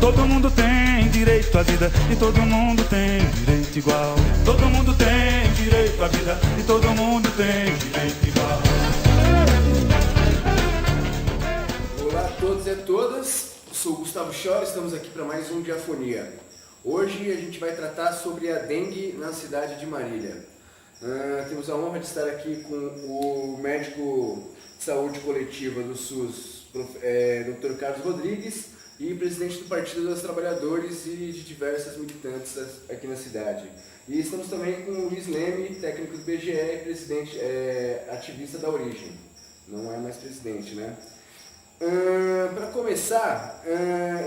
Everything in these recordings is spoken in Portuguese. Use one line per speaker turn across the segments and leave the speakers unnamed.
Todo mundo tem direito à vida e todo mundo tem direito igual. Todo mundo tem direito à vida e todo mundo tem direito igual.
Olá a todos e a todas, eu sou o Gustavo Chora, estamos aqui para mais um Diafonia. Hoje a gente vai tratar sobre a dengue na cidade de Marília. Temos a honra de estar aqui com o médico de saúde coletiva do SUS, Dr. Carlos Rodrigues, e presidente do Partido dos Trabalhadores e de diversas militantes aqui na cidade. E estamos também com o Luiz Leme, técnico do BGE e presidente, ativista da Origem. Não é mais presidente, né? Para começar,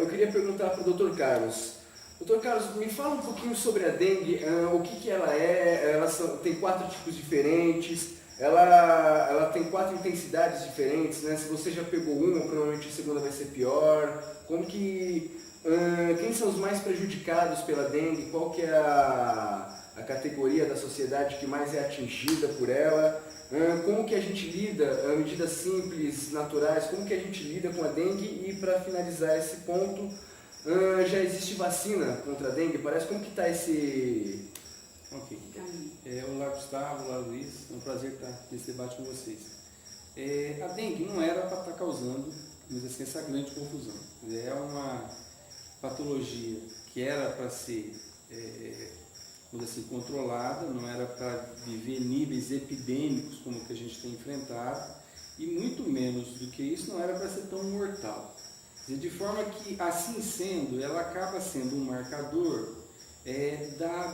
eu queria perguntar para o Dr. Carlos. Dr. Carlos, me fala um pouquinho sobre a dengue, o que ela é, tem 4 tipos diferentes, ela tem 4 intensidades diferentes, né? Se você já pegou uma, provavelmente a segunda vai ser pior. Quem são os mais prejudicados pela dengue? Qual que é a categoria da sociedade que mais é atingida por ela? Como que a gente lida, medidas simples, naturais, como que a gente lida com a dengue? E para finalizar esse ponto, já existe vacina contra a dengue? Parece como que está esse...
Ok. Olá Gustavo, olá Luiz, é um prazer estar nesse debate com vocês. A dengue não era para estar causando, mas assim, essa grande confusão. É uma patologia que era para ser assim, controlada, não era para viver níveis epidêmicos como que a gente tem enfrentado, e muito menos do que isso, não era para ser tão mortal. De forma que, assim sendo, ela acaba sendo um marcador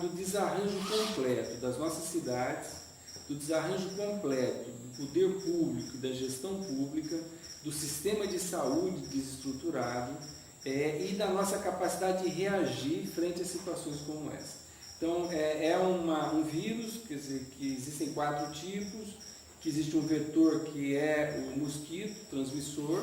do desarranjo completo das nossas cidades, do desarranjo completo do poder público e da gestão pública, do sistema de saúde desestruturado e da nossa capacidade de reagir frente a situações como essa. Então, um vírus, quer dizer, que existem 4 tipos, que existe um vetor que é o mosquito transmissor,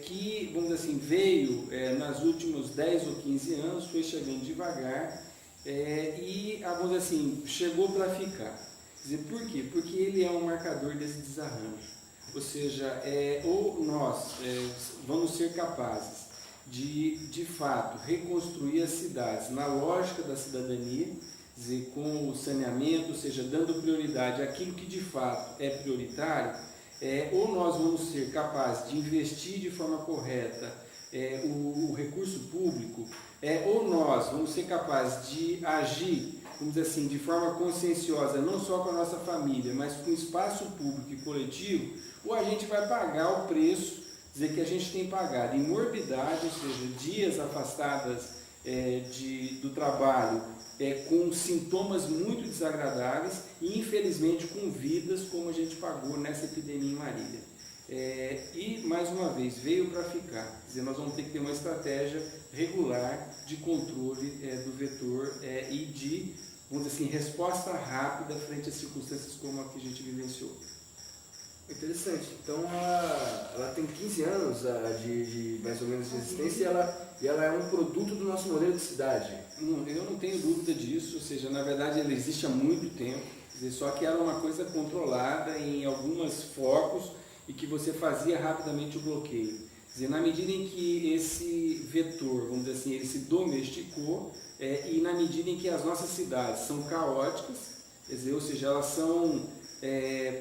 que, vamos dizer assim, veio nos últimos 10 ou 15 anos, foi chegando devagar e, vamos dizer assim, chegou para ficar. Quer dizer, por quê? Porque ele é um marcador desse desarranjo. Ou seja, ou nós vamos ser capazes de fato, reconstruir as cidades na lógica da cidadania, quer dizer, com o saneamento, ou seja, dando prioridade àquilo que de fato é prioritário, ou nós vamos ser capazes de investir de forma correta o recurso público, ou nós vamos ser capazes de agir, vamos dizer assim, de forma conscienciosa, não só com a nossa família, mas com o espaço público e coletivo, ou a gente vai pagar o preço, dizer que a gente tem pagado em morbidade, ou seja, dias afastadas do trabalho, com sintomas muito desagradáveis e, infelizmente, com vidas, como a gente pagou nessa epidemia em Marília. E, mais uma vez, veio para ficar. Quer dizer, nós vamos ter que ter uma estratégia regular de controle do vetor e de, vamos dizer assim, resposta rápida frente a circunstâncias como a que a gente vivenciou.
Interessante. Então, ela tem 15 anos de mais ou menos de existência e ela é um produto do nosso modelo de cidade.
Eu não tenho dúvida disso, ou seja, na verdade ela existe há muito tempo, quer dizer, só que era uma coisa controlada em alguns focos e que você fazia rapidamente o bloqueio. Quer dizer, na medida em que esse vetor, vamos dizer assim, ele se domesticou e na medida em que as nossas cidades são caóticas, quer dizer, ou seja, elas são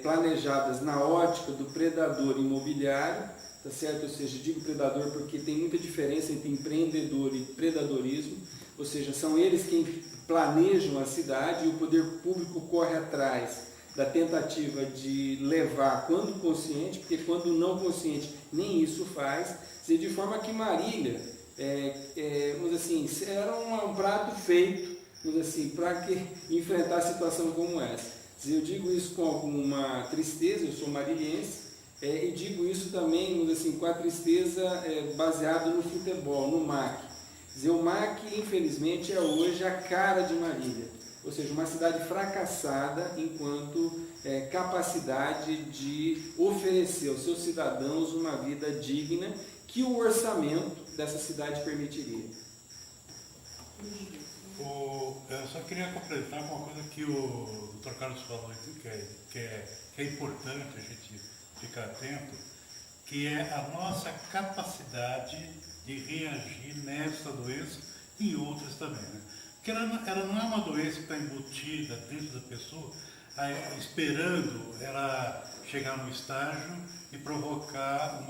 planejadas na ótica do predador imobiliário, tá certo? Ou seja, digo predador porque tem muita diferença entre empreendedor e predadorismo, ou seja, são eles quem planejam a cidade e o poder público corre atrás da tentativa de levar quando consciente, porque quando não consciente nem isso faz, de forma que Marília, vamos dizer assim, era um prato feito, vamos dizer assim, para enfrentar a situação como essa. Eu digo isso com alguma tristeza, eu sou marilhense, e digo isso também assim, com a tristeza baseada no futebol, no MAC. O MAC, infelizmente, é hoje a cara de Marília, ou seja, uma cidade fracassada enquanto capacidade de oferecer aos seus cidadãos uma vida digna que o orçamento dessa cidade permitiria.
Eu só queria completar com uma coisa que o Dr. Carlos falou, que é importante a gente ficar atento, que é a nossa capacidade de reagir nessa doença e em outras também, né? Porque ela não é uma doença que está embutida dentro da pessoa, esperando ela chegar no estágio e provocar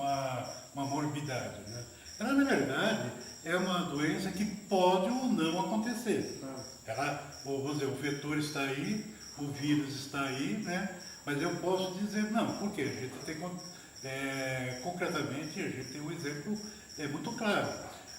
uma morbidade, né? Ela, na verdade, é uma doença que pode ou não acontecer. Vamos dizer, o vetor está aí, o vírus está aí, né? Mas eu posso dizer não, porque a gente tem, concretamente, a gente tem um exemplo muito claro.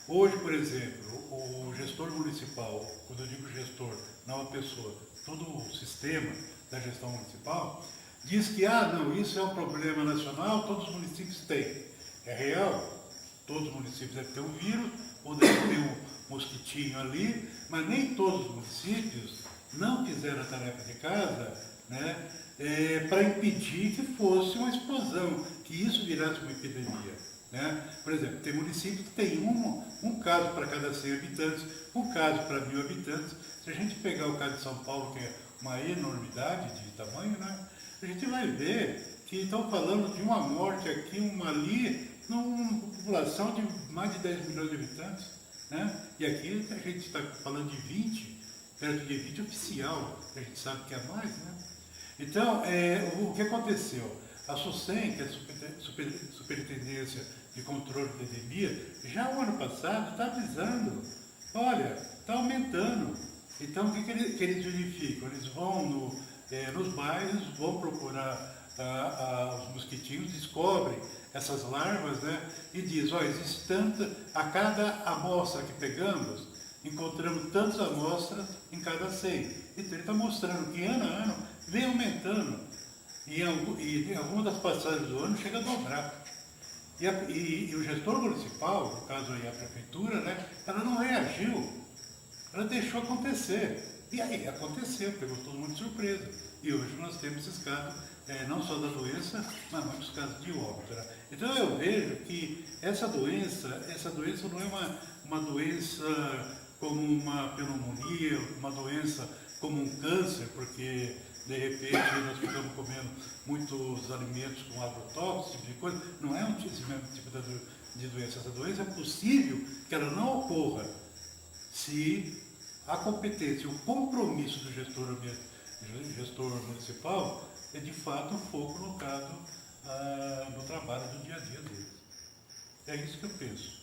Hoje, por exemplo, o gestor municipal, quando eu digo gestor, não uma pessoa, todo o sistema da gestão municipal, diz que, não, isso é um problema nacional, todos os municípios têm. É real, todos os municípios devem ter um vírus, ou devem ter um mosquitinho ali, mas nem todos os municípios não fizeram a tarefa de casa, né, para impedir que fosse uma explosão, que isso virasse uma epidemia. Né? Por exemplo, tem municípios que tem um caso para cada 100 habitantes, um caso para 1000 habitantes. Se a gente pegar o caso de São Paulo, que é uma enormidade de tamanho, né, a gente vai ver que estão falando de uma morte aqui, uma ali, numa população de mais de 10 milhões de habitantes. Né? E aqui a gente está falando de 20, perto de 20 oficial, a gente sabe que é mais. Né? Então, o que aconteceu? A SUSEM, que é a Superintendência de Controle da Epidemia, já o ano passado está avisando, olha, está aumentando. Então, o que eles verificam? Eles vão nos bairros, vão procurar os mosquitinhos, descobrem essas larvas, né, e diz, olha, existe a cada amostra que pegamos, encontramos tantas amostras em cada 100. Então, ele está mostrando que ano a ano vem aumentando. E em alguma das passagens do ano chega a dobrar. E o gestor municipal, no caso aí a prefeitura, né, ela não reagiu, ela deixou acontecer. E aí aconteceu, pegou todo mundo de surpresa. E hoje nós temos esses casos, não só da doença, mas muitos casos de óbito. Né? Então eu vejo que essa doença não é uma doença como uma pneumonia, uma doença como um câncer, porque de repente nós ficamos comendo muitos alimentos com agrotóxicos, esse tipo de coisa. Não é esse mesmo tipo de doença. Essa doença é possível que ela não ocorra se a competência, o compromisso do gestor municipal é de fato foco colocado no trabalho do dia a dia deles. É isso que eu penso.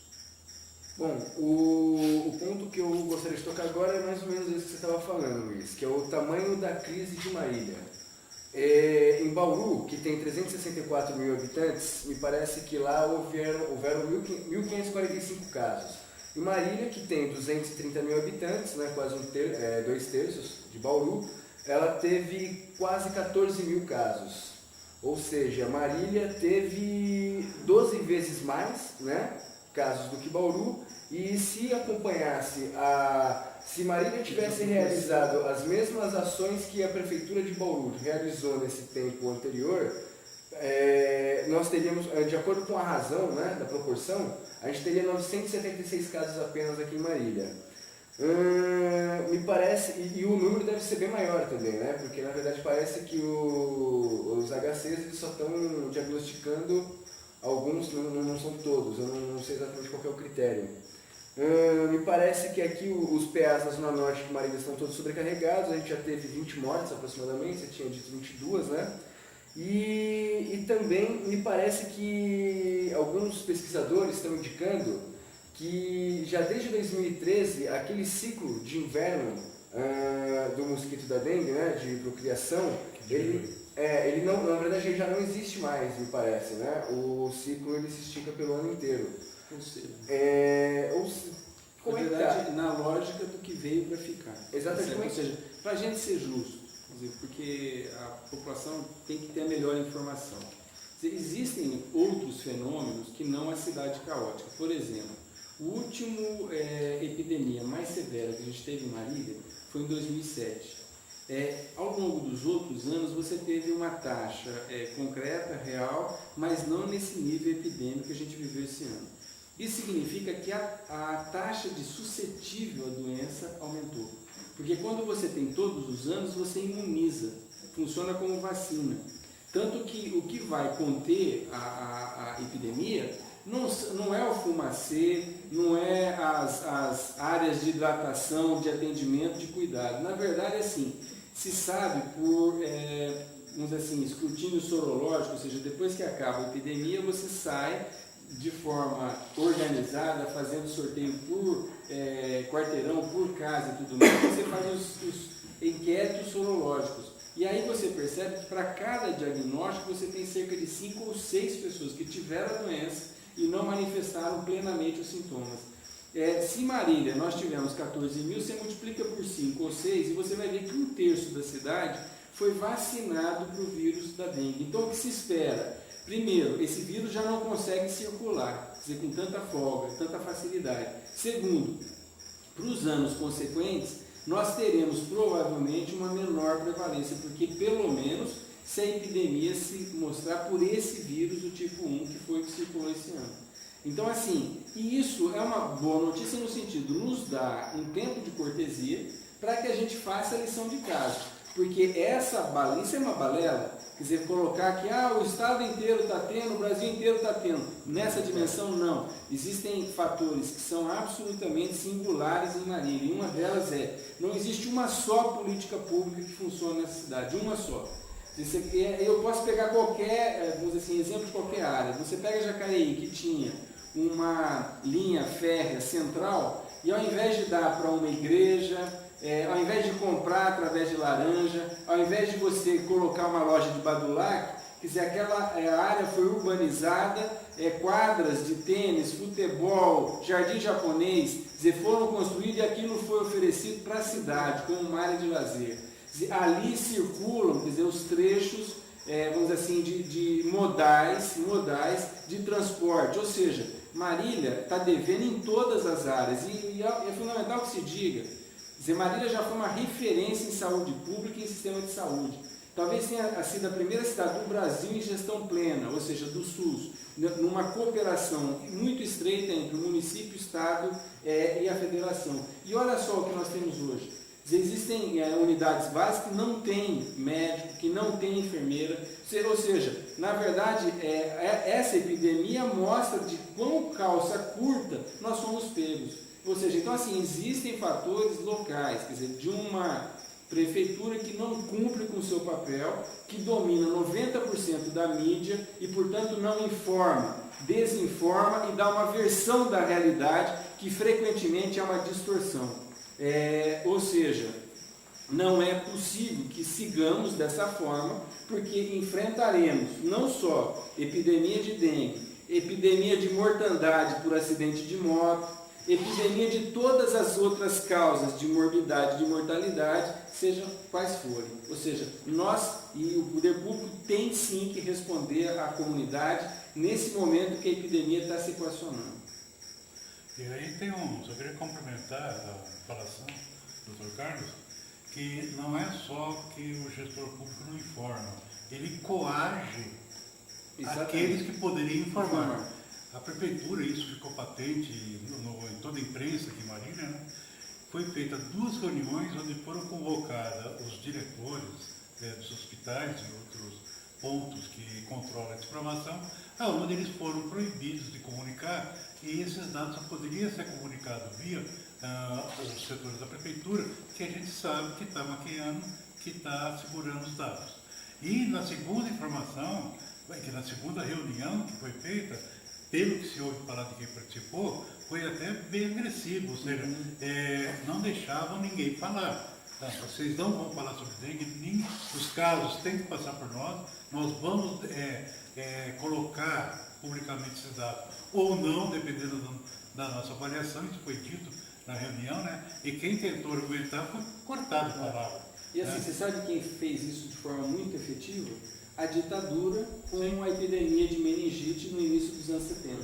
Bom, o ponto que eu gostaria de tocar agora é mais ou menos isso que você estava falando, Luiz, que é o tamanho da crise de Marília. Em Bauru, que tem 364 mil habitantes, me parece que lá houveram 1.545 casos. Em Marília, que tem 230 mil habitantes, né, quase 2/3 de Bauru, ela teve quase 14 mil casos. Ou seja, Marília teve 12 vezes mais, né, casos do que Bauru, e se acompanhasse se Marília tivesse realizado as mesmas ações que a Prefeitura de Bauru realizou nesse tempo anterior, nós teríamos, de acordo com a razão, né, da proporção, a gente teria 976 casos apenas aqui em Marília. Me parece, e o número deve ser bem maior também, né, porque na verdade parece que os HCs eles só estão diagnosticando alguns, não são todos, eu não sei exatamente qual é o critério. Me parece que aqui os PAs da Zona Norte de Marília estão todos sobrecarregados, a gente já teve 20 mortes aproximadamente, você tinha dito 22, né? E também me parece que alguns pesquisadores estão indicando que já desde 2013, aquele ciclo de inverno do mosquito da dengue, né, de procriação, ele não, na verdade ele já não existe mais, me parece, né? O ciclo ele se estica pelo ano inteiro.
Ou seja,
como
na verdade, na lógica do que veio para ficar.
Exatamente.
Ou seja, para a gente ser justo, porque a população tem que ter a melhor informação. Existem outros fenômenos que não a cidade caótica. Por exemplo, o último epidemia mais severa que a gente teve em Marília foi em 2007. Ao longo dos outros anos você teve uma taxa concreta, real, mas não nesse nível epidêmico que a gente viveu esse ano. Isso significa que a taxa de suscetível à doença aumentou. Porque quando você tem todos os anos, você imuniza, funciona como vacina. Tanto que o que vai conter a epidemia não é o fumacê, não é as áreas de hidratação, de atendimento, de cuidado. Na verdade, assim, se sabe por, vamos dizer assim, escrutínio sorológico, ou seja, depois que acaba a epidemia, você sai de forma organizada, fazendo sorteio por quarteirão, por casa e tudo mais, você faz os inquéritos sorológicos. E aí você percebe que para cada diagnóstico você tem cerca de 5 ou 6 pessoas que tiveram a doença e não manifestaram plenamente os sintomas. Se Marília nós tivemos 14 mil, você multiplica por 5 ou 6 e você vai ver que 1/3 da cidade foi vacinado para o vírus da dengue. Então o que se espera? Primeiro, esse vírus já não consegue circular, quer dizer, com tanta folga, tanta facilidade. Segundo, para os anos consequentes, nós teremos provavelmente uma menor prevalência, porque pelo menos se a epidemia se mostrar por esse vírus do tipo 1 que foi que circulou esse ano. Então assim, e isso é uma boa notícia no sentido, nos dá um tempo de cortesia para que a gente faça a lição de casa, porque essa balança é uma balela, quer dizer, colocar que o estado inteiro está tendo, o Brasil inteiro está tendo, nessa dimensão não, existem fatores que são absolutamente singulares em Marília, e uma delas não existe uma só política pública que funcione nessa cidade, uma só. Eu posso pegar qualquer, vamos dizer assim, exemplo de qualquer área. Você pega Jacareí, que tinha uma linha férrea central, e ao invés de dar para uma igreja, ao invés de comprar através de laranja, ao invés de você colocar uma loja de badulac, quer dizer, aquela área foi urbanizada, quadras de tênis, futebol, jardim japonês, quer dizer, foram construídos e aquilo foi oferecido para a cidade como uma área de lazer. Ali circulam, quer dizer, os trechos, vamos dizer assim, de modais de transporte, ou seja, Marília está devendo em todas as áreas, e é fundamental que se diga, quer dizer, Marília já foi uma referência em saúde pública e em sistema de saúde, talvez tenha sido a primeira cidade do Brasil em gestão plena, ou seja, do SUS, numa cooperação muito estreita entre o município, o estado e a federação. E olha só o que nós temos hoje. Existem unidades básicas que não têm médico, que não têm enfermeira, ou seja, na verdade, essa epidemia mostra de quão calça curta nós somos pegos. Ou seja, então assim, existem fatores locais, quer dizer, de uma prefeitura que não cumpre com o seu papel, que domina 90% da mídia e, portanto, não informa, desinforma e dá uma versão da realidade que frequentemente é uma distorção. Ou seja, não é possível que sigamos dessa forma, porque enfrentaremos não só epidemia de dengue, epidemia de mortandade por acidente de moto, epidemia de todas as outras causas de morbidade, de mortalidade, sejam quais forem. Ou seja, nós e o poder público tem sim que responder à comunidade nesse momento que a epidemia está se equacionando.
E aí eu queria complementar a falação do Dr. Carlos, que não é só que o gestor público não informa, ele coage aqueles que poderiam informar. A prefeitura, isso ficou patente em toda a imprensa aqui em Marília, né? Foi feita 2 reuniões onde foram convocados os diretores dos hospitais e outros pontos que controlam essa informação, onde eles foram proibidos de comunicar, e esses dados só poderiam ser comunicados via os setores da prefeitura, que a gente sabe que está maquiando, que está segurando os dados. E na segunda informação, que na segunda reunião que foi feita, pelo que se ouve falar de quem participou, foi até bem agressivo, ou seja, não deixavam ninguém falar. Vocês não vão falar sobre dengue, os casos têm que passar por nós vamos colocar publicamente esses dados, ou não, dependendo da nossa avaliação, isso foi dito na reunião, né? E quem tentou argumentar foi cortado a palavra.
E assim, você sabe quem fez isso de forma muito efetiva? A ditadura com a epidemia de meningite no início dos anos 70.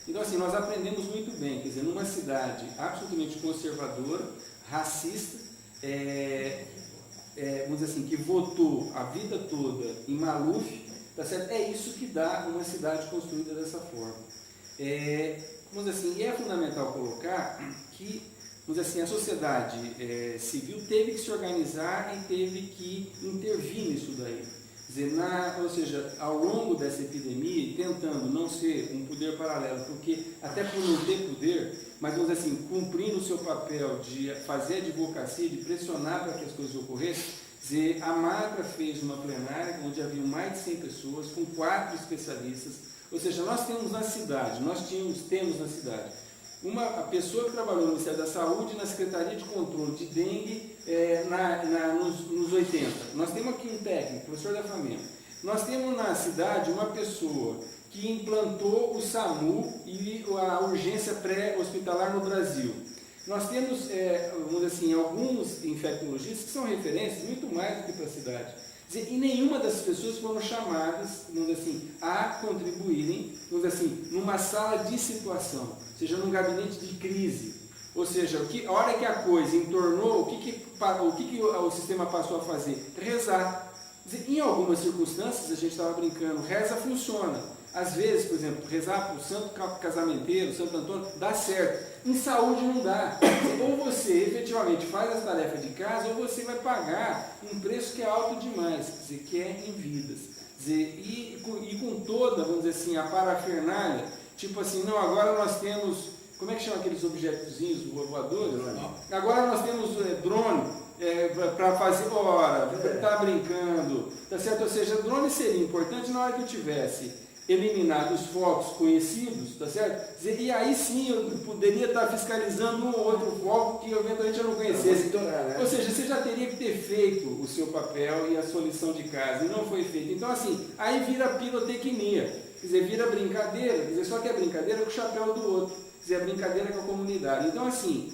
Então assim, nós aprendemos muito bem, quer dizer, numa cidade absolutamente conservadora, racista, vamos dizer assim, que votou a vida toda em Maluf, tá certo? É isso que dá uma cidade construída dessa forma. Vamos dizer assim, e é fundamental colocar que, vamos dizer assim, a sociedade civil teve que se organizar e teve que intervir nisso daí. dizer, ou seja, ao longo dessa epidemia, tentando não ser um poder paralelo, porque até por não ter poder, mas vamos dizer assim, cumprindo o seu papel de fazer advocacia, de pressionar para que as coisas ocorressem, dizer, a Mapra fez uma plenária onde havia mais de 100 pessoas, com 4 especialistas, ou seja, nós temos na cidade, temos na cidade, a pessoa que trabalhou no Ministério da Saúde na Secretaria de Controle de Dengue nos 80. Nós temos aqui um técnico, professor da FAMEM. Nós temos na cidade uma pessoa que implantou o SAMU e a urgência pré-hospitalar no Brasil. Nós temos, vamos dizer assim, alguns infectologistas que são referências muito mais do que para a cidade. E nenhuma dessas pessoas foram chamadas, vamos dizer assim, a contribuírem, vamos dizer assim, numa sala de situação, seja num gabinete de crise. Ou seja, a hora que a coisa entornou, o que o sistema passou a fazer? Rezar. Em algumas circunstâncias, a gente estava brincando, reza funciona. Às vezes, por exemplo, rezar para o santo casamenteiro, Santo Antônio, dá certo. Em saúde não dá. Ou você efetivamente faz as tarefas de casa, ou você vai pagar um preço que é alto demais, quer dizer, que é em vidas. Quer dizer, e com toda, vamos dizer assim, a parafernália, tipo assim, não, agora nós temos, como é que chama aqueles objetozinhos voadores? Agora nós temos drone para fazer hora, tá brincando, tá certo? Ou seja, drone seria importante na hora que eu tivesse eliminado os focos conhecidos, tá certo? E aí sim eu poderia estar fiscalizando um ou outro foco que eventualmente eu não conhecesse. Ou seja, você já teria que ter feito o seu papel e a sua lição de casa, e não foi feito. Então assim, aí vira pirotecnia, quer dizer, vira brincadeira, quer dizer, só que é brincadeira com o chapéu do outro, quer dizer, é brincadeira com a comunidade. Então assim,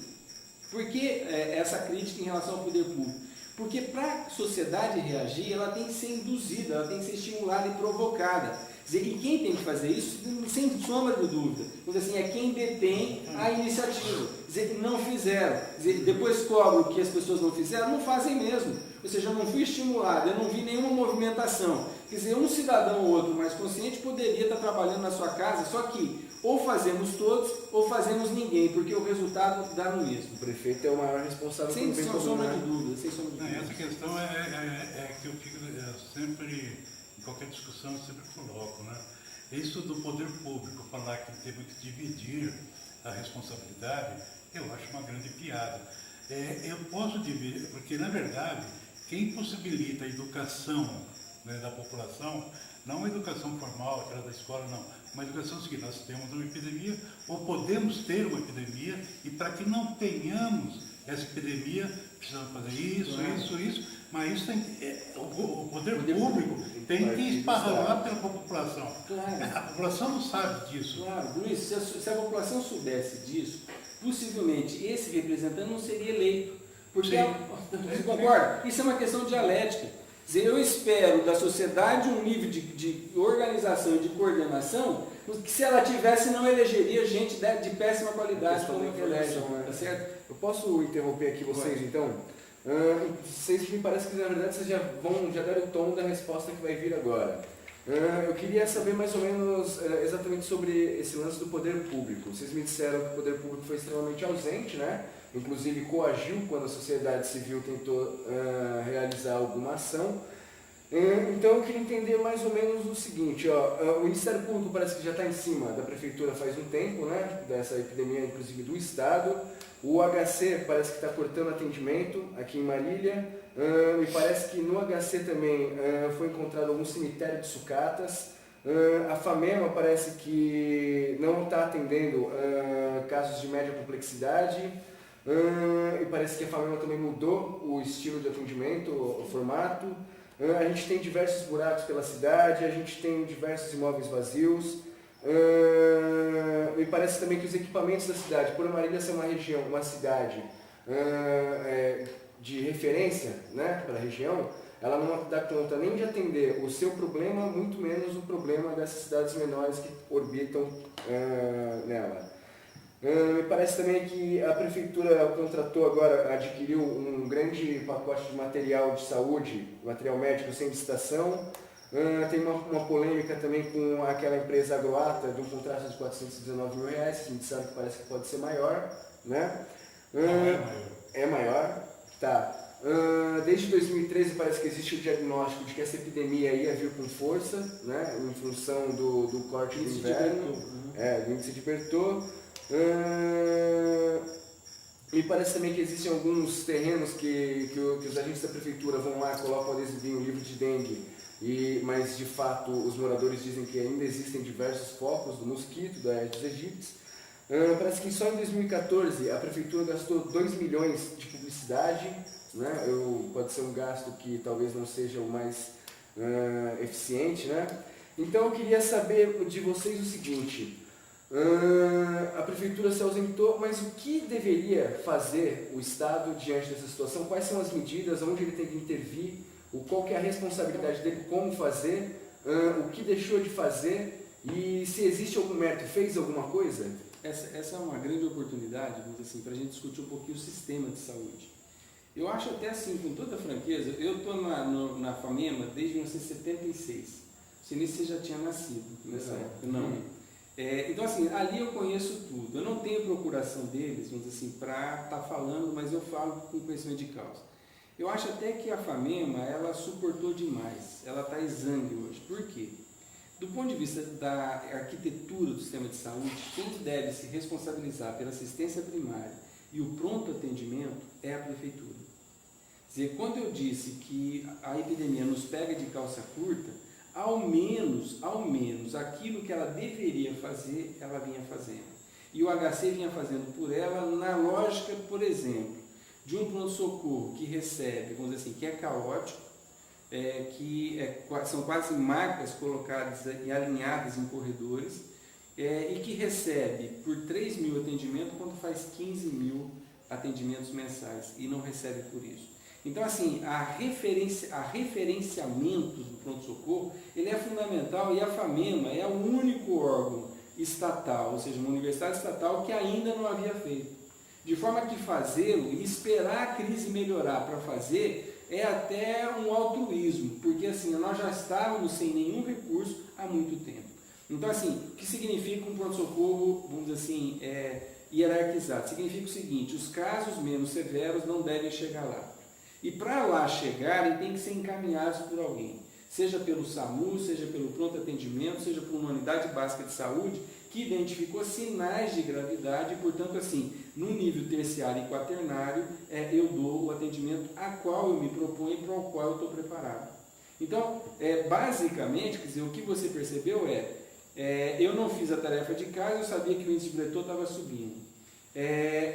por que essa crítica em relação ao poder público? Porque para a sociedade reagir, ela tem que ser induzida, ela tem que ser estimulada e provocada. E quem tem que fazer isso, sem sombra de dúvida, assim, é quem detém a iniciativa. Não fizeram. Depois cobram que as pessoas não fizeram, não fazem mesmo. Ou seja, eu não fui estimulado, eu não vi nenhuma movimentação. Quer dizer, um cidadão ou outro mais consciente poderia estar trabalhando na sua casa, só que ou fazemos todos ou fazemos ninguém, porque o resultado dá no mesmo.
O prefeito é o maior responsável
sem sombra de dúvida. Sem sombra de dúvida.
Essa questão é que eu fico sempre, em qualquer discussão, eu sempre coloco, né? Isso do poder público, falar que temos que dividir a responsabilidade, eu acho uma grande piada. Eu posso dividir, porque na verdade, quem possibilita a educação, né, da população, não a educação formal, aquela da escola, não, uma educação seguinte, nós temos uma epidemia, ou podemos ter uma epidemia, e para que não tenhamos essa epidemia, precisamos fazer isso, mas isso tem, o poder público tem que esparramar pela população.
Claro.
A população não sabe disso.
Claro, Luiz, se a população soubesse disso, possivelmente esse representante não seria eleito. Porque, você concorda? Isso é uma questão dialética. Eu espero da sociedade um nível de organização e de coordenação que, se ela tivesse, não elegeria gente de péssima qualidade como elege, tá certo?
Eu posso interromper aqui vocês, então? Vocês me parece que, na verdade, vocês já deram o tom da resposta que vai vir agora. Eu queria saber mais ou menos exatamente sobre esse lance do poder público. Vocês me disseram que o poder público foi extremamente ausente, né? Inclusive coagiu quando a sociedade civil tentou realizar alguma ação. Então eu queria entender mais ou menos o seguinte, o Ministério Público parece que já está em cima da Prefeitura faz um tempo, né? Dessa epidemia, inclusive do Estado. O HC parece que está cortando atendimento aqui em Marília. Me parece que no HC também foi encontrado algum cemitério de sucatas. A FAMEMA parece que não está atendendo casos de média complexidade. E parece que a FAMEMA também mudou o estilo de atendimento, o formato. A gente tem diversos buracos pela cidade, a gente tem diversos imóveis vazios. Me parece também que os equipamentos da cidade, por Marília ser uma região, uma cidade de referência, né, para a região, ela não dá conta nem de atender o seu problema, muito menos o problema dessas cidades menores que orbitam nela. Me parece também que a Prefeitura contratou agora, adquiriu um grande pacote de material de saúde, material médico sem licitação. Tem uma polêmica também com aquela empresa Agroata, de um contrato de R$419 mil, a gente sabe que parece que pode ser maior, né?
Não é maior.
É maior? Tá. Desde 2013 parece que existe o diagnóstico de que essa epidemia ia vir com força, né, em função do corte do inverno, do índice de Berthaud. Me parece também que existem alguns terrenos que os agentes da prefeitura vão lá, colocam o adesivinho, livro de dengue, mas de fato os moradores dizem que ainda existem diversos focos do mosquito, da Aedes aegypti. Parece que só em 2014 a prefeitura gastou 2 milhões de publicidade, né? Pode ser um gasto que talvez não seja o mais eficiente, né? Então eu queria saber de vocês o seguinte: a prefeitura se ausentou, mas o que deveria fazer o Estado diante dessa situação? Quais são as medidas, onde ele tem que intervir, qual que é a responsabilidade dele, como fazer, o que deixou de fazer e se existe algum mérito, fez alguma coisa?
Essa é uma grande oportunidade, vamos dizer assim, para a gente discutir um pouquinho o sistema de saúde. Eu acho até assim, com toda franqueza, eu estou na FAMEMA desde 1976. Não sei nem se você já tinha nascido nessa época. Não. Então assim, ali eu conheço tudo. Eu não tenho procuração deles, vamos dizer assim, para estar falando, mas eu falo com conhecimento de causa. Eu acho até que a FAMEMA, ela suportou demais. Ela está exangue hoje. Por quê? Do ponto de vista da arquitetura do sistema de saúde, quem deve se responsabilizar pela assistência primária e o pronto atendimento é a prefeitura. Quer dizer, quando eu disse que a epidemia nos pega de calça curta, ao menos aquilo que ela deveria fazer, ela vinha fazendo. E o HC vinha fazendo por ela na lógica, por exemplo, de um pronto-socorro que recebe, vamos dizer assim, que é caótico, são quase marcas colocadas e alinhadas em corredores, e que recebe por 3 mil atendimentos quando faz 15 mil atendimentos mensais e não recebe por isso. Então, assim, a referenciamento do pronto-socorro, ele é fundamental, e a FAMEMA é o único órgão estatal, ou seja, uma universidade estatal que ainda não havia feito. De forma que fazê-lo e esperar a crise melhorar para fazer é até um altruísmo, porque assim, nós já estávamos sem nenhum recurso há muito tempo. Então, assim, o que significa um pronto-socorro, vamos dizer assim, hierarquizado? Significa o seguinte: os casos menos severos não devem chegar lá. E para lá chegarem, tem que ser encaminhados por alguém, seja pelo SAMU, seja pelo pronto atendimento, seja por uma unidade básica de saúde, que identificou sinais de gravidade e, portanto, assim, no nível terciário e quaternário, eu dou o atendimento a qual eu me proponho e para o qual eu estou preparado. Então, basicamente, quer dizer, o que você percebeu eu não fiz a tarefa de casa, eu sabia que o índice de Berthaud estava subindo.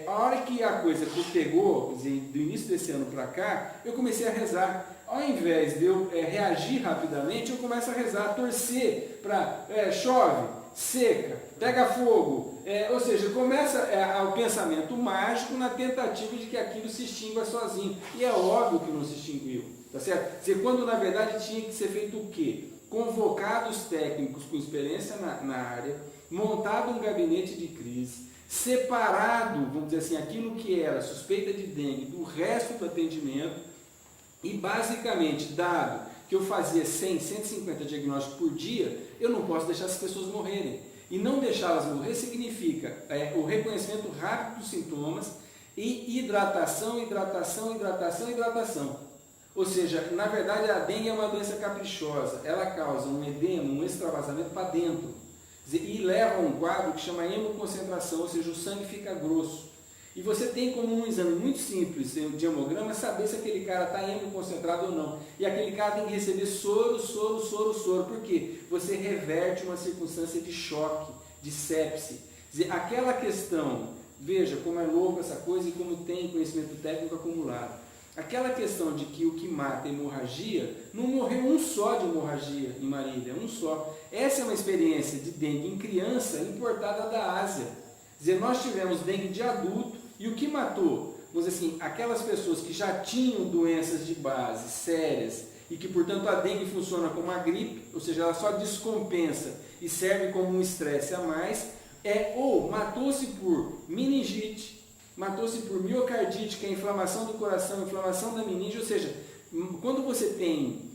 A hora que a coisa pegou, quer dizer, do início desse ano para cá, eu comecei a rezar. Ao invés de eu reagir rapidamente, eu começo a rezar, a torcer para chove, seca, pega fogo, ou seja, começa o pensamento mágico na tentativa de que aquilo se extingua sozinho. E é óbvio que não se extinguiu, tá certo? Quando na verdade tinha que ser feito o quê? Convocados técnicos com experiência na área, montado um gabinete de crise, separado, vamos dizer assim, aquilo que era suspeita de dengue do resto do atendimento, e basicamente, dado que eu fazia 100, 150 diagnósticos por dia, eu não posso deixar as pessoas morrerem. E não deixá-las morrer significa o reconhecimento rápido dos sintomas e hidratação. Ou seja, na verdade a dengue é uma doença caprichosa, ela causa um edema, um extravasamento para dentro, e leva a um quadro que chama hemoconcentração, ou seja, o sangue fica grosso. E você tem como um exame muito simples, de hemograma, saber se aquele cara está hemoconcentrado ou não. E aquele cara tem que receber soro. Por quê? Você reverte uma circunstância de choque, de sepse. Quer dizer, aquela questão, veja como é louco essa coisa e como tem conhecimento técnico acumulado. Aquela questão de que o que mata é hemorragia, não morreu um só de hemorragia em Marília, um só. Essa é uma experiência de dengue em criança importada da Ásia. Quer dizer, nós tivemos dengue de adulto e o que matou, vamos dizer assim, aquelas pessoas que já tinham doenças de base sérias e que, portanto, a dengue funciona como uma gripe, ou seja, ela só descompensa e serve como um estresse a mais, ou matou-se por meningite, matou-se por miocardite, que é a inflamação do coração, inflamação da meninge, ou seja, quando você tem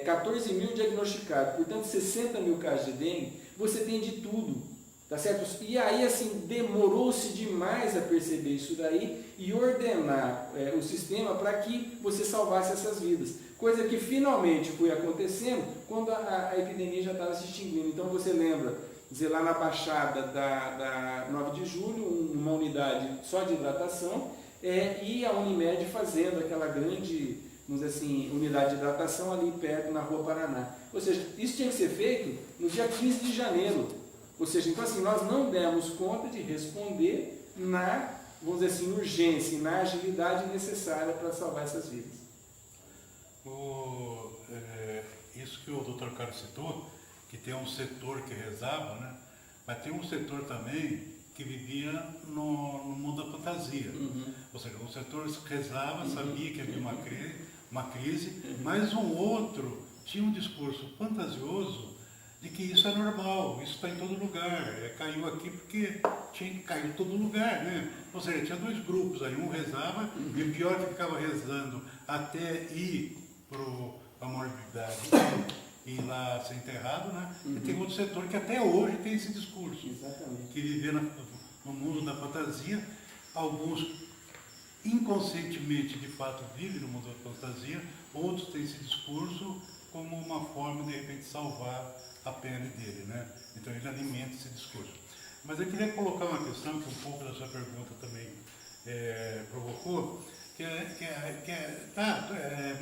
14 mil diagnosticados, portanto 60 mil casos de dengue, você tem de tudo. Tá certo? E aí, assim, demorou-se demais a perceber isso daí e ordenar o sistema para que você salvasse essas vidas. Coisa que finalmente foi acontecendo quando a epidemia já estava se extinguindo. Então você lembra, dizer, lá na Baixada da 9 de julho, uma unidade só de hidratação, e a Unimed fazendo aquela grande, vamos dizer assim, unidade de hidratação ali perto na Rua Paraná. Ou seja, isso tinha que ser feito no dia 15 de janeiro. Ou seja, então assim, nós não demos conta de responder na, vamos dizer assim, urgência e na agilidade necessária para salvar essas vidas.
Isso que o Dr. Carlos citou, que tem um setor que rezava, né? Mas tem um setor também que vivia no mundo da fantasia. Ou seja, um setor rezava, sabia que havia uma crise, mas um outro tinha um discurso fantasioso de que isso é normal, isso está em todo lugar, caiu aqui porque tinha que cair em todo lugar, né? Ou seja, tinha dois grupos aí, um rezava, e o pior que ficava rezando até ir para a mortalidade e ir lá ser enterrado, né? E tem outro setor que até hoje tem esse discurso.
Exatamente.
Que vivia no mundo da fantasia, alguns inconscientemente de fato vivem no mundo da fantasia, outros têm esse discurso como uma forma de repente salvar a pele dele, né? Então ele alimenta esse discurso. Mas eu queria colocar uma questão que um pouco da sua pergunta também provocou,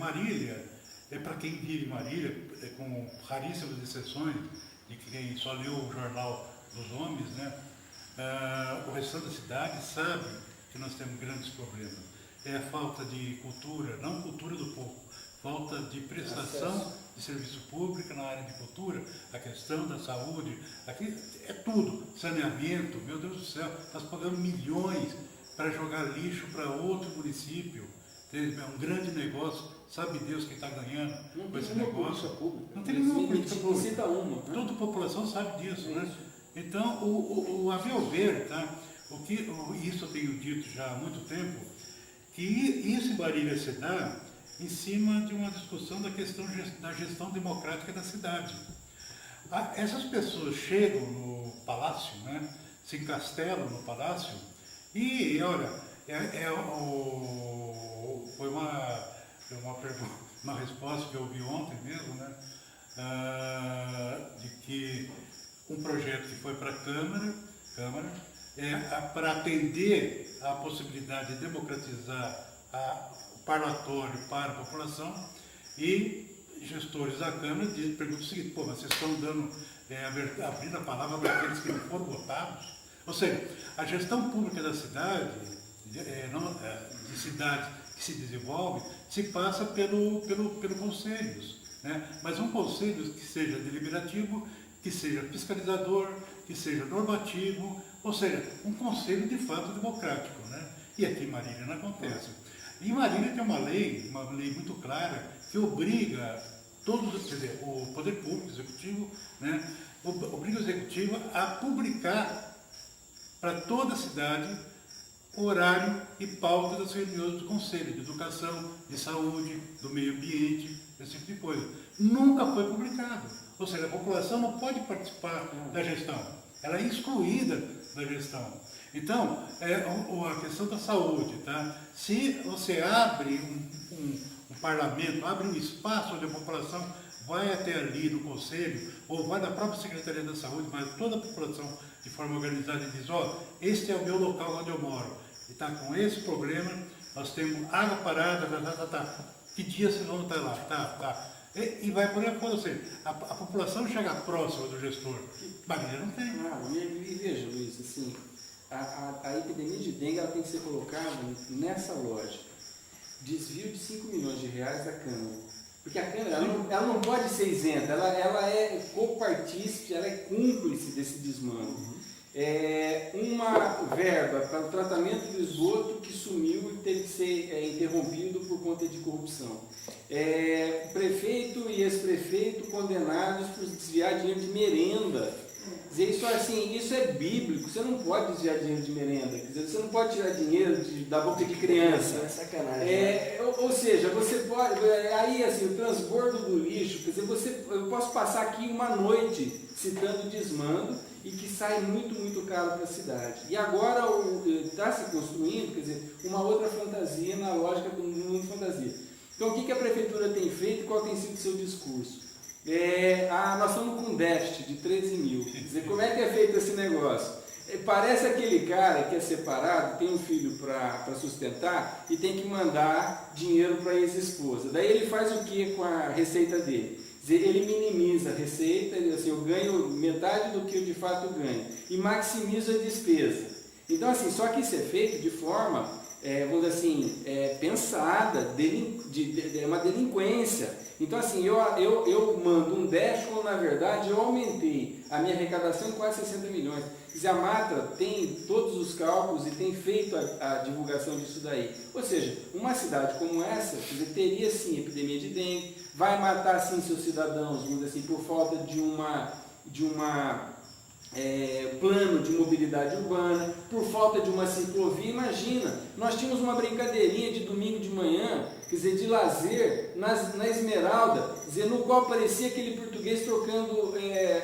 Marília, para quem vive Marília, com raríssimas exceções, de quem só leu o Jornal dos Homens, né? O restante da cidade sabe que nós temos grandes problemas. É a falta de cultura, não cultura do povo, falta de prestação de serviço público na área de cultura, a questão da saúde, aqui é tudo, saneamento, meu Deus do céu, nós pagamos milhões para jogar lixo para outro município, é um grande negócio, sabe Deus quem está ganhando com esse negócio. Não tem nenhuma política pública. Toda a população sabe disso, né? Então, a meu ver, tá? Isso eu tenho dito já há muito tempo, que isso em Marília se dá em cima de uma discussão da questão da gestão democrática da cidade. Essas pessoas chegam no palácio, né, se encastelam no palácio e, olha, foi uma resposta que eu ouvi ontem mesmo, né, de que um projeto que foi para a Câmara para atender à possibilidade de democratizar o parlatório para a população, e gestores da Câmara perguntam o seguinte: pô, mas vocês estão dando, abrindo a palavra para aqueles que não foram votados? Ou seja, a gestão pública da cidade, de cidades que se desenvolve, se passa pelo conselhos, né? Mas um conselho que seja deliberativo, que seja fiscalizador, que seja normativo, ou seja, um conselho de fato democrático, né? E aqui em Marília não acontece. Em Marília tem uma lei muito clara, que obriga o poder público, executivo, né, obriga o executivo a publicar para toda a cidade o horário e pauta das reuniões do Conselho de Educação, de Saúde, do Meio Ambiente, esse tipo de coisa. Nunca foi publicado. Ou seja, a população não pode participar da gestão. Ela é excluída da gestão. Então, a questão da saúde, tá? Se você abre um parlamento, abre um espaço onde a população vai até ali no conselho, ou vai na própria Secretaria da Saúde, mas toda a população de forma organizada e diz: ó, este é o meu local onde eu moro, e está com esse problema, nós temos água parada, que dia vocês vão estar lá? Tá. E vai por aí fora, ou seja, a população chega próxima do gestor. Marília não tem.
E veja, Luiz, assim, a epidemia de dengue ela tem que ser colocada nessa lógica. Desvio de 5 milhões de reais da Câmara. Porque a Câmara ela não pode ser isenta, ela é copartícipe, ela é cúmplice desse desmando. Uma verba para o tratamento do esgoto que sumiu e teve que ser interrompido por conta de corrupção. Prefeito e ex-prefeito condenados por desviar dinheiro de merenda. Isso é bíblico, você não pode desviar dinheiro de merenda, você não pode tirar dinheiro da boca de criança.
É sacanagem.
Ou seja, você pode, aí assim, o transbordo do lixo, quer dizer, eu posso passar aqui uma noite citando desmando, e que sai muito caro para a cidade. E agora está se construindo, quer dizer, uma outra fantasia na lógica do mundo fantasia. Então, o que a prefeitura tem feito e qual tem sido o seu discurso? Nós estamos com um déficit de 13 mil. Quer dizer, como é que é feito esse negócio? Parece aquele cara que é separado, tem um filho para sustentar e tem que mandar dinheiro para a ex-esposa. Daí ele faz o que com a receita dele? Quer dizer, ele minimiza a receita, assim, eu ganho metade do que eu de fato ganho e maximizo a despesa. Então, assim, só que isso é feito de forma, vamos dizer assim, pensada, é uma delinquência. Então, assim, eu mando um déficit quando, na verdade, eu aumentei a minha arrecadação em quase 60 milhões. Quer dizer, a Matra tem todos os cálculos e tem feito a divulgação disso daí. Ou seja, uma cidade como essa, quer dizer, teria, sim, epidemia de dengue, vai matar, sim, seus cidadãos, vamos dizer assim, por falta de plano de mobilidade urbana, por falta de uma ciclovia. Imagina, nós tínhamos uma brincadeirinha de domingo de manhã, quer dizer, de lazer, na Esmeralda, quer dizer, no qual parecia aquele português trocando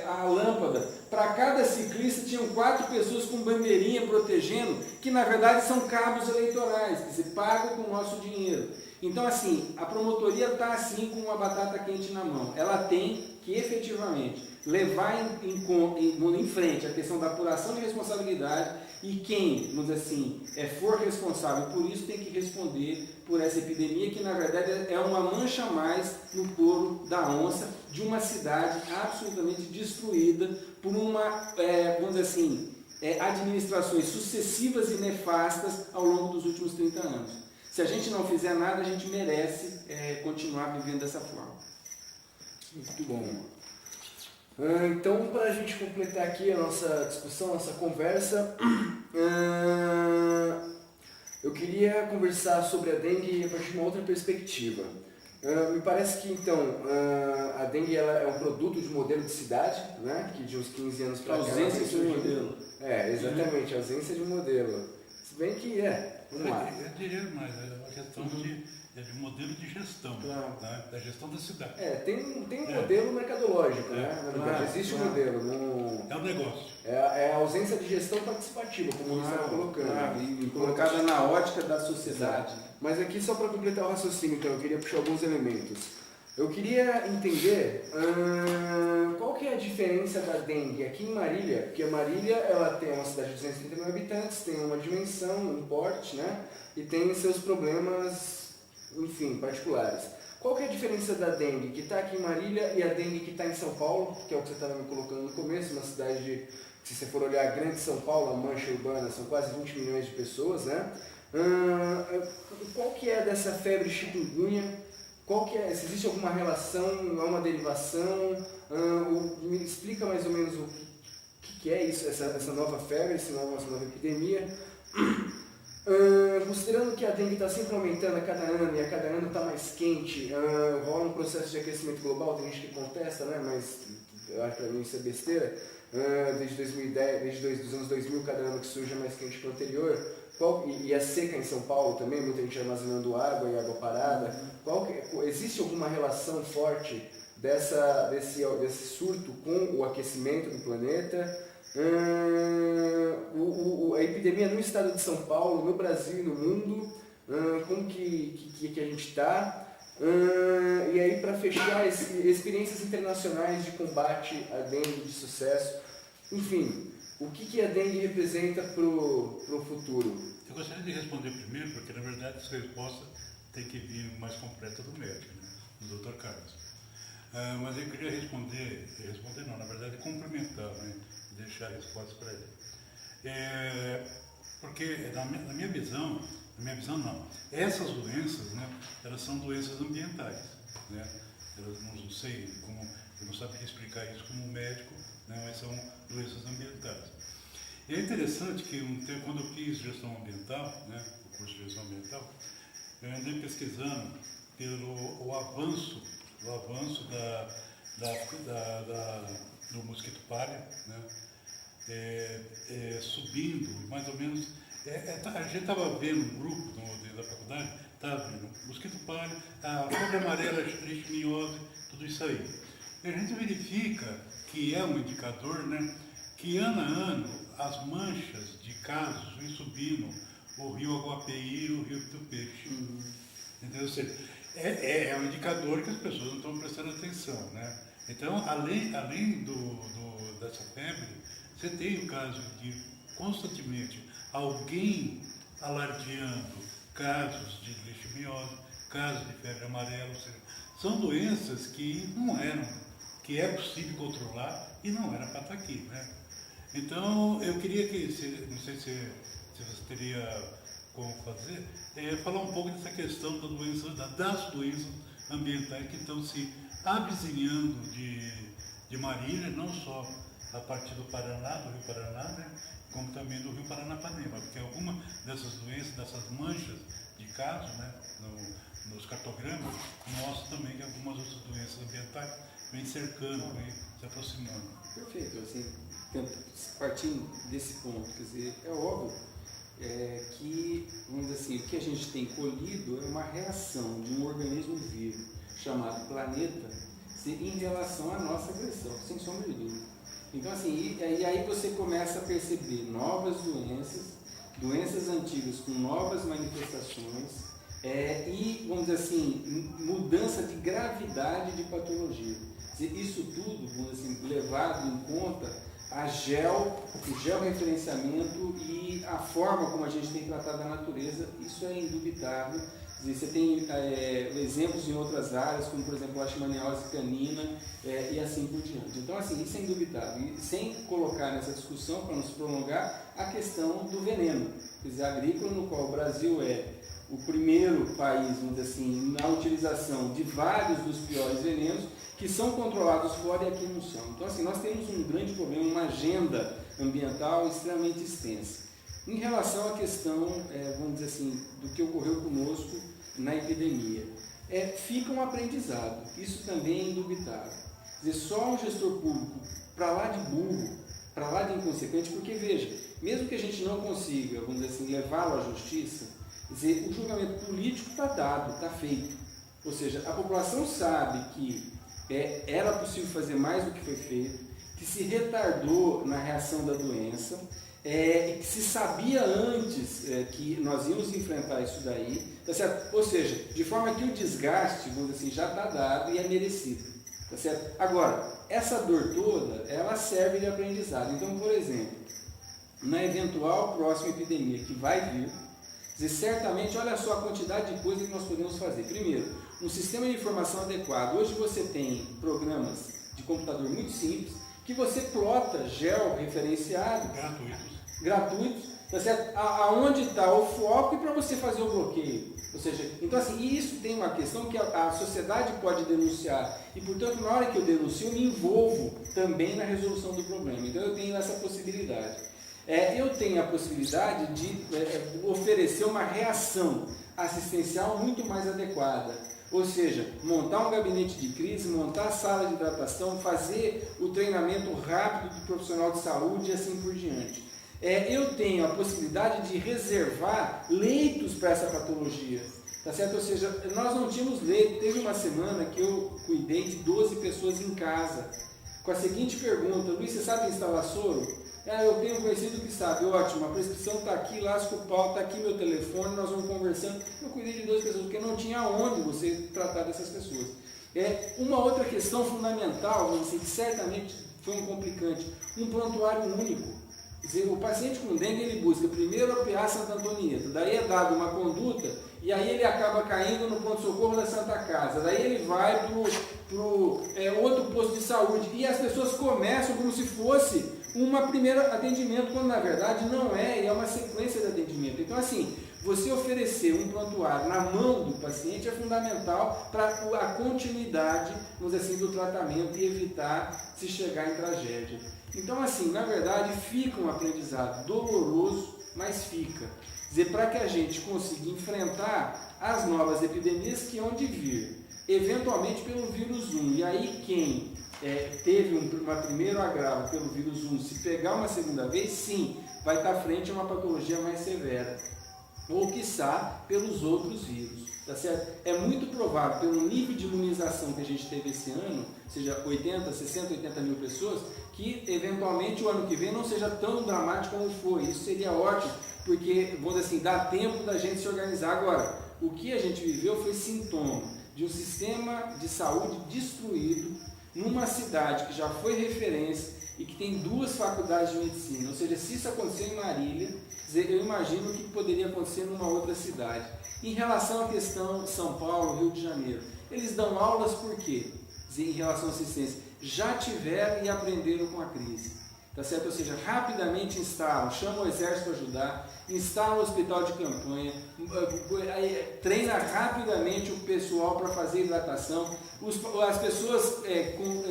a lâmpada. Para cada ciclista tinham 4 pessoas com bandeirinha protegendo, que na verdade são cabos eleitorais, quer dizer, pagam com o nosso dinheiro. Então, assim, a promotoria está assim com uma batata quente na mão. Ela tem que efetivamente levar em frente a questão da apuração de responsabilidade e quem, vamos dizer assim, for responsável por isso tem que responder por essa epidemia que na verdade é uma mancha a mais no couro da onça de uma cidade absolutamente destruída por vamos dizer assim, administrações sucessivas e nefastas ao longo dos últimos 30 anos. Se a gente não fizer nada, a gente merece continuar vivendo dessa forma.
Muito bom. Então, para a gente completar aqui a nossa discussão, a nossa conversa, eu queria conversar sobre a dengue a partir de uma outra perspectiva. Me parece que, então, a dengue ela é um produto de modelo de cidade, né? Que de uns 15 anos para cá...
Ausência de um modelo.
Exatamente, ausência de um modelo. Se bem que vamos lá.
Eu diria mais, é uma questão de modelo de gestão,
claro.
Tá? Da gestão da cidade.
Tem um modelo mercadológico, né? Na verdade, existe um modelo.
É um negócio.
É a ausência de gestão participativa, como você está colocando.
E colocada na ótica da sociedade.
Mas aqui, só para completar o raciocínio, então, eu queria puxar alguns elementos. Eu queria entender qual que é a diferença da dengue aqui em Marília, porque a Marília ela tem uma cidade de 230 mil habitantes, tem uma dimensão, um porte, né? E tem seus problemas, enfim, particulares. Qual que é a diferença da dengue que está aqui em Marília e a dengue que está em São Paulo, que é o que você estava me colocando no começo, uma cidade de, se você for olhar a grande São Paulo, a mancha urbana, são quase 20 milhões de pessoas, né? Qual que é dessa febre chikungunya? Qual que é? Se existe alguma relação, é uma derivação? Me explica mais ou menos o que é isso, essa nova febre, essa nova epidemia. Considerando que a dengue está sempre aumentando a cada ano e a cada ano está mais quente, rola um processo de aquecimento global, tem gente que contesta, né? Mas eu acho que para mim isso é besteira. Desde 2010, desde os anos 2000, cada ano que surge é mais quente que o anterior. E a seca em São Paulo também, muita gente armazenando água e água parada. Existe alguma relação forte desse surto com o aquecimento do planeta? A epidemia no estado de São Paulo, no Brasil e no mundo, como que a gente está? E aí, para fechar, experiências internacionais de combate à dengue de sucesso. Enfim, o que a dengue representa para o futuro?
Eu gostaria de responder primeiro, porque na verdade essa resposta tem que vir mais completa do médico, né? Do Dr. Carlos. Mas eu queria responder não, na verdade complementar, né? Deixar a resposta para ele. Porque na minha visão não, essas doenças, né? Elas são doenças ambientais, né? Elas não sei como, eu não sabia explicar isso como médico, né? Mas são doenças ambientais. E é interessante que quando eu fiz gestão ambiental, né, o curso de gestão ambiental, eu andei pesquisando pelo avanço do mosquito palha, né, subindo, mais ou menos. A gente estava vendo um grupo da faculdade, estava vendo mosquito palha, a febre amarela, leishmaniose, tudo isso aí. E a gente verifica que é um indicador, né, que ano a ano as manchas de casos vêm subindo o rio Aguapeí e o rio do Peixe. Entendeu? Ou seja, é um indicador que as pessoas não estão prestando atenção, né? Então, além dessa febre, você tem o caso de constantemente alguém alardeando casos de leishmaniose, casos de febre amarela, ou seja, são doenças que não eram, que é possível controlar e não era para estar aqui, né? Então, eu queria que, não sei se você teria como fazer, falar um pouco dessa questão das doenças ambientais que estão se avizinhando de Marília, não só a partir do Paraná, do Rio Paraná, né, como também do Rio Paranapanema, porque alguma dessas doenças, dessas manchas de casos, né, nos cartogramas, mostra também que algumas outras doenças ambientais vêm cercando, vêm se aproximando.
Perfeito, assim, partindo desse ponto, quer dizer, é óbvio que, vamos dizer assim, o que a gente tem colhido é uma reação de um organismo vivo chamado planeta em relação à nossa agressão, sem sombra de dúvida. Então, assim, e aí você começa a perceber novas doenças antigas com novas manifestações e, vamos dizer assim, mudança de gravidade de patologia. Isso tudo, vamos dizer assim, levado em conta o georreferenciamento e a forma como a gente tem tratado a natureza, isso é indubitável. Você tem exemplos em outras áreas, como por exemplo a leishmaniose canina e assim por diante. Então, assim, isso é indubitável. E sem colocar nessa discussão, para não se prolongar, a questão do veneno, quer dizer, agrícola, no qual o Brasil é o primeiro país, vamos dizer assim, na utilização de vários dos piores venenos, que são controlados fora e aqui não são. Então, assim, nós temos um grande problema, uma agenda ambiental extremamente extensa. Em relação à questão, vamos dizer assim, do que ocorreu conosco na epidemia, fica um aprendizado, isso também é indubitável. Quer dizer, só um gestor público, para lá de burro, para lá de inconsequente, porque veja, mesmo que a gente não consiga, vamos dizer assim, levá-lo à justiça, quer dizer, o julgamento político está dado, está feito. Ou seja, a população sabe que era possível fazer mais do que foi feito, que se retardou na reação da doença, e que se sabia antes que nós íamos enfrentar isso daí, tá certo? Ou seja, de forma que o desgaste, vamos dizer assim, já está dado e é merecido, tá certo? Agora, essa dor toda, ela serve de aprendizado. Então, por exemplo, na eventual próxima epidemia que vai vir, certamente, olha só a quantidade de coisas que nós podemos fazer. Primeiro, um sistema de informação adequado. Hoje você tem programas de computador muito simples, que você plota georreferenciado, gratuitos, tá certo? Aonde está o foco e para você fazer o bloqueio. Ou seja, então assim, isso tem uma questão que a sociedade pode denunciar e, portanto, na hora que eu denuncio, eu me envolvo também na resolução do problema. Então eu tenho essa possibilidade. Eu tenho a possibilidade de oferecer uma reação assistencial muito mais adequada. Ou seja, montar um gabinete de crise, montar a sala de hidratação, fazer o treinamento rápido do profissional de saúde e assim por diante. Eu tenho a possibilidade de reservar leitos para essa patologia, tá certo? Ou seja, nós não tínhamos leito. Teve uma semana que eu cuidei de 12 pessoas em casa, com a seguinte pergunta: Luiz, você sabe instalar soro? Eu tenho conhecido que sabe. Ótimo, a prescrição está aqui, lasca o pau, está aqui meu telefone, nós vamos conversando. Eu cuidei de 12 pessoas, porque não tinha onde você tratar dessas pessoas. Uma outra questão fundamental, assim, que certamente foi um complicante, um prontuário único. Quer dizer, o paciente com dengue, ele busca primeiro a PA Santa Antonieta, daí é dado uma conduta, e aí ele acaba caindo no pronto-socorro da Santa Casa, daí ele vai para outro posto de saúde, e as pessoas começam como se fosse um primeiro atendimento, quando na verdade não é, e é uma sequência de atendimento. Então, assim, você oferecer um prontuário na mão do paciente é fundamental para a continuidade, vamos dizer assim, do tratamento e evitar se chegar em tragédia. Então, assim, na verdade, fica um aprendizado doloroso, mas fica. Quer dizer, para que a gente consiga enfrentar as novas epidemias que hão de vir, eventualmente pelo vírus 1. E aí quem teve um primeiro agravo pelo vírus 1, se pegar uma segunda vez, sim, vai estar frente a uma patologia mais severa. ou quiçá pelos outros vírus, tá certo? É muito provável, pelo nível de imunização que a gente teve esse ano, seja 80, 60, 80 mil pessoas, que eventualmente o ano que vem não seja tão dramático como foi. Isso seria ótimo, porque, vamos dizer assim, dá tempo da gente se organizar. Agora, o que a gente viveu foi sintoma de um sistema de saúde destruído numa cidade que já foi referência e que tem 2 faculdades de medicina. Ou seja, se isso aconteceu em Marília, eu imagino que poderia acontecer numa outra cidade. Em relação à questão de São Paulo, Rio de Janeiro, eles dão aulas por quê? Em relação à assistência, já tiveram e aprenderam com a crise, tá certo? Ou seja, rapidamente instalam, chamam o exército para ajudar, instalam o hospital de campanha, treina rapidamente o pessoal para fazer hidratação, as pessoas com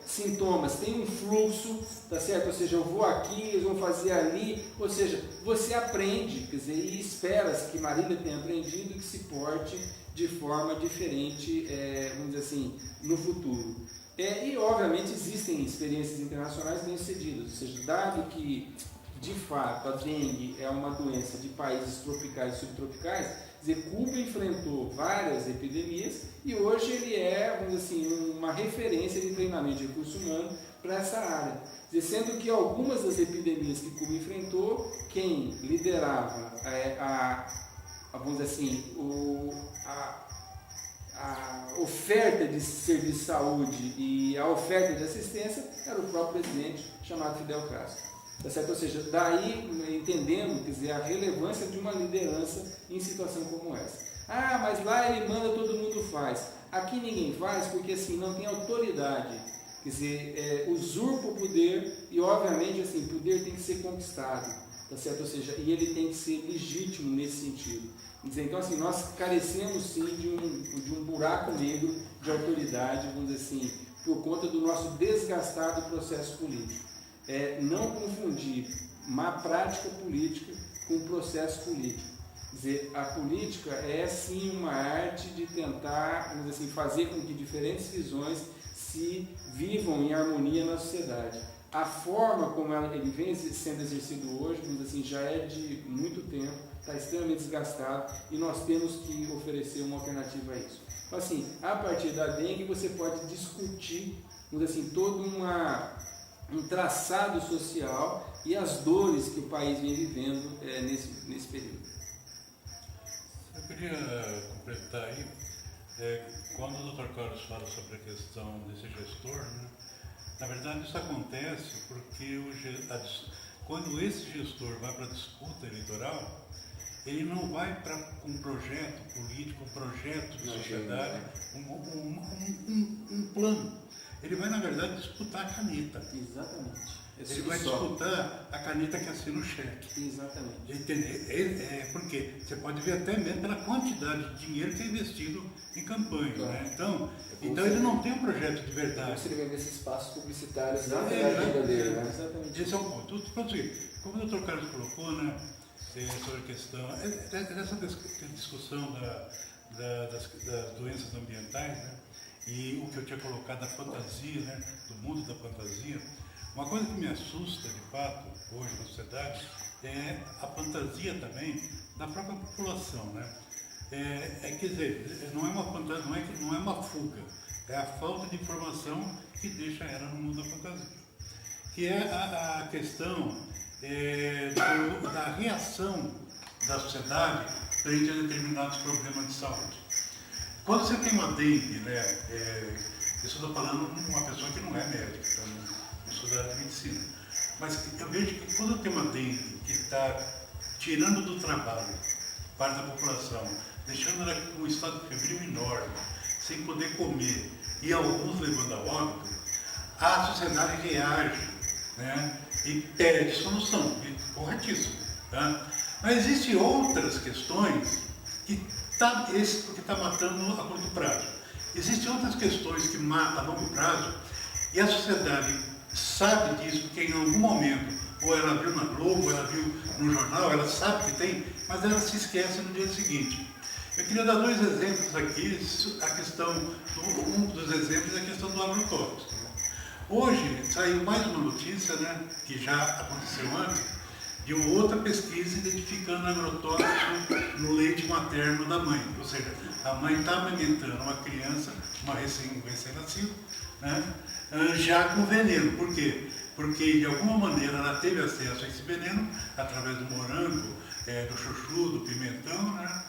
sintomas têm um fluxo, tá certo? Ou seja, eu vou aqui, eles vão fazer ali, ou seja, você aprende, quer dizer, e espera-se que Marília tenha aprendido e que se porte de forma diferente, vamos dizer assim, no futuro. E, obviamente, existem experiências internacionais bem-sucedidas, ou seja, dado que, de fato, a dengue é uma doença de países tropicais e subtropicais, Cuba enfrentou várias epidemias e hoje ele é, vamos dizer assim, uma referência de treinamento de recurso humano para essa área. Sendo que algumas das epidemias que Cuba enfrentou, quem liderava vamos dizer assim, a oferta de serviço de saúde e a oferta de assistência era o próprio presidente chamado Fidel Castro. Tá certo? Ou seja, daí entendendo, quer dizer, a relevância de uma liderança em situação como essa. Ah, mas lá ele manda, todo mundo faz. Aqui ninguém faz porque assim não tem autoridade. Quer dizer, usurpa o poder e obviamente assim, o poder tem que ser conquistado. Tá certo? Ou seja, e ele tem que ser legítimo nesse sentido. Então, assim, nós carecemos sim de um buraco negro de autoridade, vamos dizer assim, por conta do nosso desgastado processo político. Não confundir má prática política com processo político. Quer dizer, a política é sim uma arte de tentar, vamos dizer assim, fazer com que diferentes visões se vivam em harmonia na sociedade. A forma como ele vem sendo exercido hoje, vamos dizer assim, já é de muito tempo, está extremamente desgastado e nós temos que oferecer uma alternativa a isso. Então, assim, a partir da dengue você pode discutir, vamos dizer assim, todo um traçado social e as dores que o país vem vivendo nesse período.
Eu queria completar aí, quando o Dr. Carlos fala sobre a questão desse gestor, né, na verdade isso acontece porque quando esse gestor vai para a disputa eleitoral, ele não vai para um projeto político, um projeto de sociedade, um plano. Ele vai, na verdade, disputar a caneta.
Exatamente.
Ele vai disputar a caneta que assina o cheque.
Exatamente.
Porque você pode ver até mesmo pela quantidade de dinheiro que é investido em campanha. Claro. Né? Então ele não tem um projeto de verdade.
Você vê esses espaços publicitários na vida dele. Né?
Exatamente. Esse é o ponto. Como o Dr. Carlos colocou, né, sobre a questão, dessa discussão das doenças ambientais, né? E o que eu tinha colocado da fantasia, né, do mundo da fantasia, uma coisa que me assusta de fato hoje na sociedade é a fantasia também da própria população, né? Quer dizer, não é uma fantasia, não é uma fuga, é a falta de informação que deixa ela no mundo da fantasia, que é a questão da reação da sociedade frente a determinados problemas de saúde. Quando você tem uma dengue, né, eu estou falando de uma pessoa que não é médica, então não sou da área de medicina, mas eu vejo que quando tem uma dengue que está tirando do trabalho parte da população, deixando ela com um estado febril enorme, sem poder comer, e alguns levando a óbito, a sociedade reage, né, e pede solução, corretíssimo. Tá? Mas existem outras questões porque está matando a curto prazo. Existem outras questões que matam a longo prazo e a sociedade sabe disso, porque em algum momento, ou ela viu na Globo, ou ela viu no jornal, ela sabe que tem, mas ela se esquece no dia seguinte. Eu queria dar 2 exemplos aqui, um dos exemplos é a questão do agrotóxico. Hoje saiu mais uma notícia, né, que já aconteceu antes, de uma outra pesquisa identificando agrotóxico no leite materno da mãe. Ou seja, a mãe está amamentando uma criança, um recém-nascido, né, já com veneno. Por quê? Porque de alguma maneira ela teve acesso a esse veneno através do morango, do chuchu, do pimentão, né?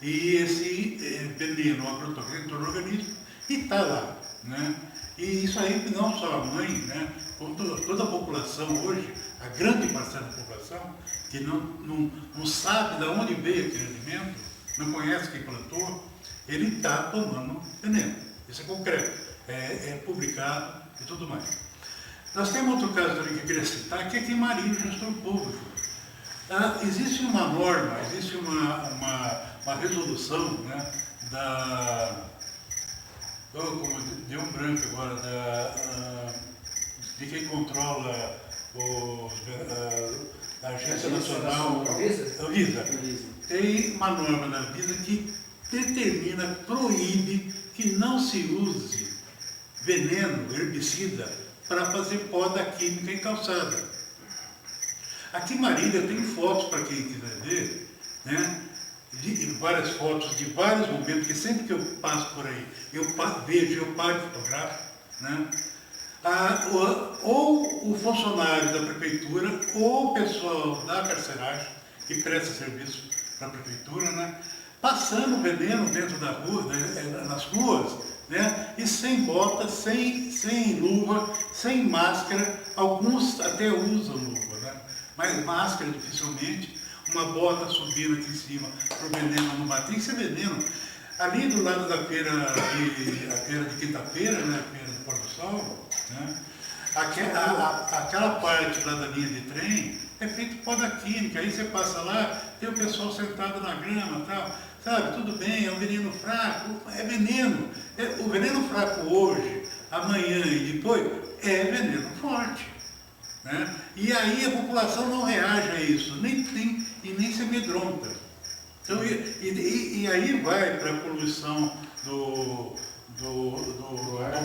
E esse veneno agrotóxico entrou no organismo e está lá, né? E isso aí não só a mãe, né? Como toda a população hoje, a grande parcela da população, que não sabe de onde veio aquele alimento, não conhece quem plantou, ele está tomando veneno. Isso é concreto, é publicado e tudo mais. Nós temos outro caso também que eu queria citar, que é aqui em Marília, o gestor público. Existe uma norma, existe uma resolução, né, como deu um branco agora, de quem controla a Agência Nacional, Anvisa. Tem uma norma da Anvisa que determina, proíbe que não se use veneno, herbicida, para fazer poda química em calçada. Aqui em Marília tem fotos para quem quiser ver, né? Várias fotos de vários momentos, que sempre que eu passo por aí, eu vejo, eu paro e fotografo, né? Ou o funcionário da prefeitura, ou o pessoal da carceragem, que presta serviço para a prefeitura, né? Passando veneno dentro da rua, nas ruas, né? E sem bota, sem luva, sem máscara. Alguns até usam luva, né? Mas máscara dificilmente. Uma bota subindo aqui em cima para o veneno não bater. Isso é veneno. Ali do lado da feira de quinta-feira, né? A feira do Pôr do Sol, né? Aquela parte lá da linha de trem é feito poda química. Aí você passa lá, tem o pessoal sentado na grama e tal. Sabe, tudo bem, é um veneno fraco, é veneno. O veneno fraco hoje, amanhã e depois, é veneno forte. Né? E aí a população não reage a isso, nem se amedronta. Então, e aí vai para a poluição do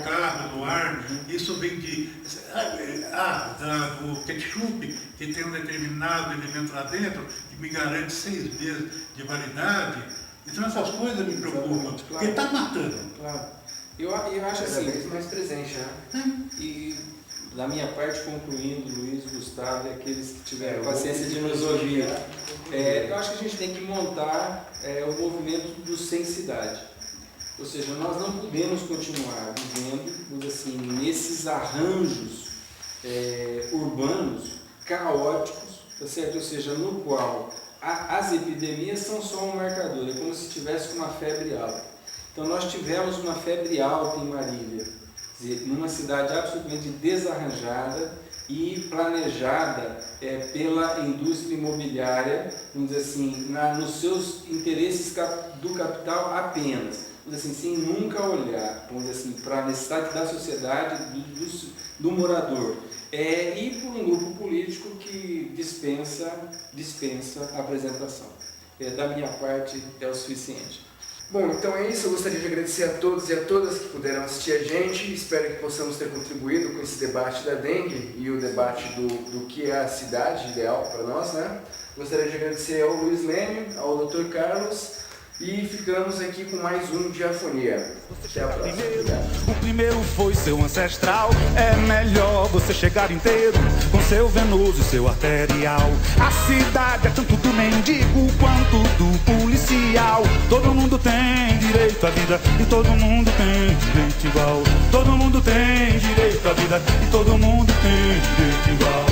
carro, do ar. Isso vem do ketchup, que tem um determinado elemento lá dentro, que me garante 6 meses de validade. Então essas coisas me preocupam, claro, porque está matando.
Claro. Eu acho assim,
mais presente, né?
E da minha parte, concluindo, Luiz, Gustavo e aqueles que tiveram paciência de nos ouvir, eu acho que a gente tem que montar o movimento do Sem Cidade. Ou seja, nós não podemos continuar vivendo, assim, nesses arranjos urbanos caóticos, tá certo? Ou seja, no qual as epidemias são só um marcador, é como se tivesse uma febre alta. Então nós tivemos uma febre alta em Marília, numa cidade absolutamente desarranjada e planejada pela indústria imobiliária, vamos dizer assim, nos seus interesses do capital apenas, vamos dizer assim, sem nunca olhar, vamos dizer assim, para a necessidade da sociedade, do morador. E por um grupo político que dispensa a apresentação. Da minha parte é o suficiente.
Bom, então é isso. Eu gostaria de agradecer a todos e a todas que puderam assistir a gente. Espero que possamos ter contribuído com esse debate da dengue e o debate do que é a cidade ideal para nós, né? Gostaria de agradecer ao Luiz Lênio, ao Dr. Carlos, e ficamos aqui com mais um Diafonia. Até a próxima.
O primeiro foi seu ancestral. É melhor você chegar inteiro, com seu venoso e seu arterial. A cidade é tanto do mendigo quanto do policial. Todo mundo tem direito à vida e todo mundo tem direito igual. Todo mundo tem direito à vida e todo mundo tem direito igual.